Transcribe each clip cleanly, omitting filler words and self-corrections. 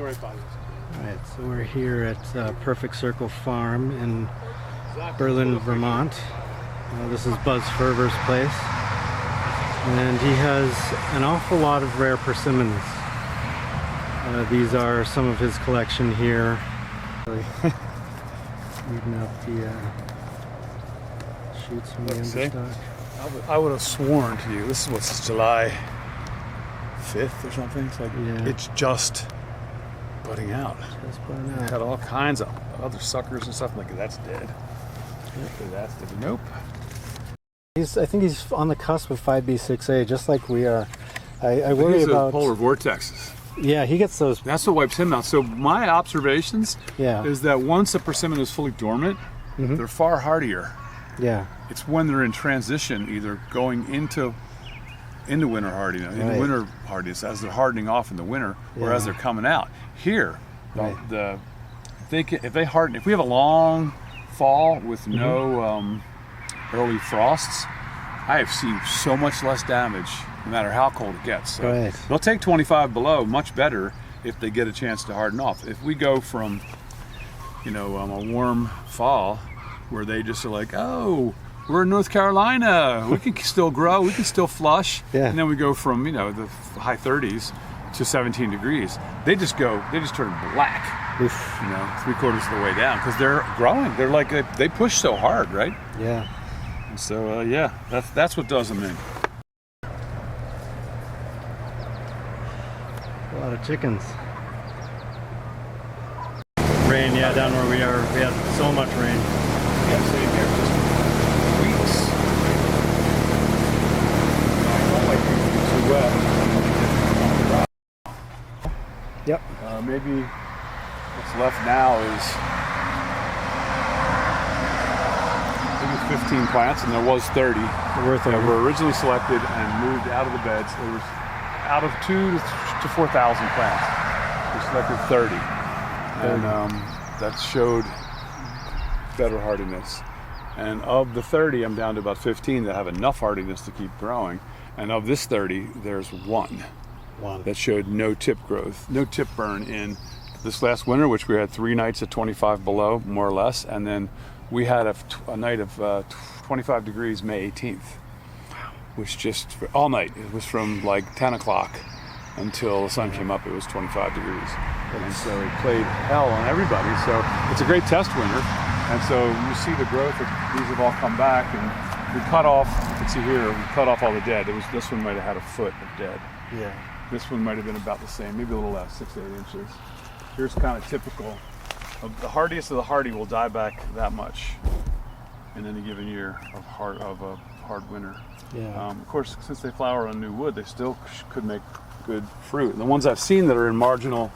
go right by this. All right, so we're here at Perfect Circle Farm in Berlin, Vermont. This is Buzz Ferver's place, and he has an awful lot of rare persimmons. These are some of his collection here. Leaving out the shoots from the understock. I would have sworn to you, this is what's July 5th or something. It's like, It's just budding out. Just budding out. Had all kinds of other suckers and stuff. Like, that's dead. That's dead. Nope. I think he's on the cusp of 5B6A, just like we are. I worry about polar vortexes. Yeah, he gets those. That's what wipes him out. So my observations Yeah. is that once a persimmon is fully dormant, they're far hardier. Yeah. It's when they're in transition, either going into winter hardiness, into winter hardiness, as they're hardening off in the winter, or as they're coming out. Here, if they harden, if we have a long fall with no early frosts, I have seen so much less damage, no matter how cold it gets. So they'll take 25 below much better if they get a chance to harden off. If we go from, a warm fall where they just are like, oh, we're in North Carolina, we can still grow, we can still flush, and then we go from the high 30s to 17 degrees. They just turn black. Oof. 3/4 of the way down because they're growing. They're like they push so hard, right? Yeah. And so that's what does them in. A lot of chickens. Rain, down where we are, we had so much rain. Yeah, same here, just weeks. I don't like it too wet. Yep. Maybe what's left now is maybe 15 plants, and there was 30 that were originally selected and moved out of the beds. There was out of 2,000 to 4,000 plants. We selected 30, and that showed better hardiness. And of the 30, I'm down to about 15 that have enough hardiness to keep growing. And of this 30, there's one that showed no tip growth, no tip burn in this last winter, which we had 3 nights at 25 below, more or less. And then we had a night of 25 degrees May 18th, which just all night. It was from like 10 o'clock until the sun came up. It was 25 degrees. And so it played hell on everybody. So it's a great test winter. And so you see the growth. These have all come back, and we cut off, you can see here, we cut off all the dead. This one might have had a foot of dead. Yeah. This one might have been about the same, maybe a little less, 6 to 8 inches. Here's kind of typical. The hardiest of the hardy will die back that much in any given year of a hard winter. Yeah. Of course, since they flower on new wood, they still could make good fruit. And the ones I've seen that are in margin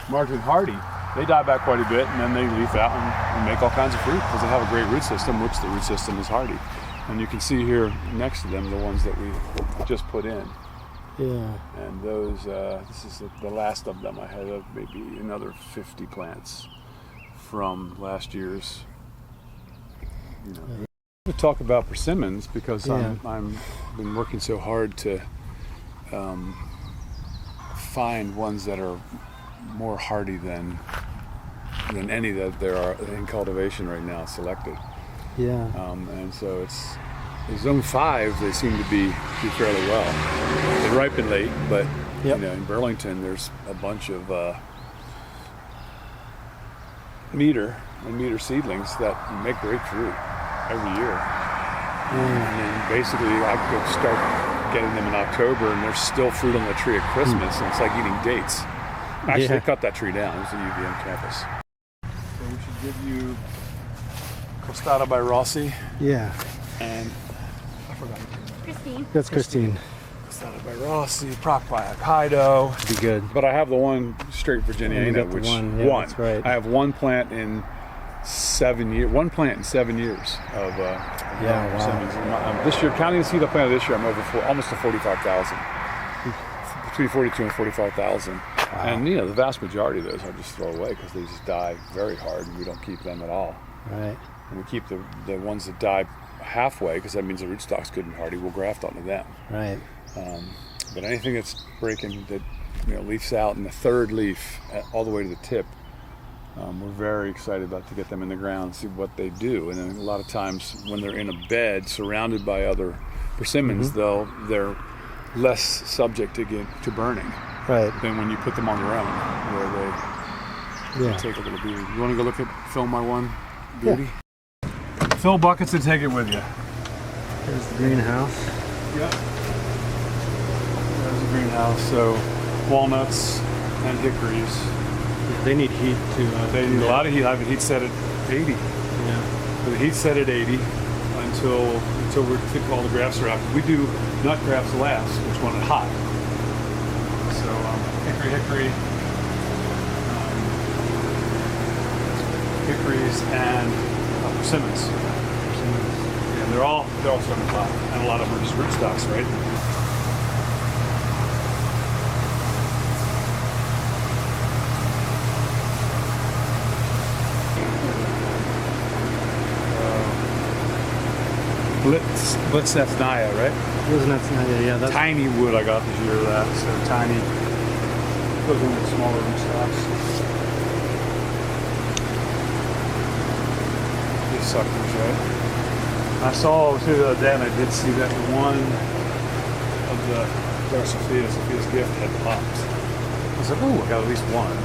hardy, they die back quite a bit, and then they leaf out and make all kinds of fruit because they have a great root system, which the root system is hardy. And you can see here next to them the ones that we just put in. Yeah. And those, this is the last of them. I had maybe another 50 plants from last year's. To talk about persimmons because I'm been working so hard to find ones that are more hardy than any that there are in cultivation right now selected. Yeah. And so it's zone 5. They seem to be fairly well. They ripen late, but in Burlington there's a bunch of meter seedlings that make great fruit every year. And then basically I could start getting them in October, and there's still fruit on the tree at Christmas, and it's like eating dates. Actually, they cut that tree down. It was the UVM campus. So we should give you Costata by Rossi. Yeah. And I forgot. Christine. That's Christine. Costata by Rossi, Proc by Hokkaido. Be good. But I have the one straight Virginia, which one. Yeah, that's right. I have one plant in 7 years. One plant in 7 years of persimmons. This year, counting the seed I planted this year, I'm over almost to 45,000. Between 42 and 45,000. Wow. And the vast majority of those I just throw away because they just die very hard, and we don't keep them at all. Right. And we keep the ones that die halfway because that means the rootstock's good and hardy. We'll graft onto them. Right. But anything that's breaking, that leafs out, and the third leaf all the way to the tip. We're very excited about to get them in the ground and see what they do. And then a lot of times when they're in a bed surrounded by other persimmons, they're less subject to burning than when you put them on their own, where they take a little beauty. You want to go look at film my one beauty? Yeah. Fill buckets and take it with you. There's the greenhouse. Yep. There's the greenhouse. So walnuts and hickories. They need heat to. They need a lot of heat. I have a heat set at 80. Yeah. So the heat set at 80 until we think all the grafts are out. We do nut grafts last, which want it hot. So hickory, hickories and persimmons. Yeah, they're all starting to pop, and a lot of them are just rootstocks, right? Blitznetznaya, right? Blitznetznaya, yeah. That's tiny wood I got this year of that. So tiny. Those are the smaller rootstocks. These suckers, right? I saw too the other day, and I did see that one of the Sophia's gift had popped. I was like, oh, I got at least one.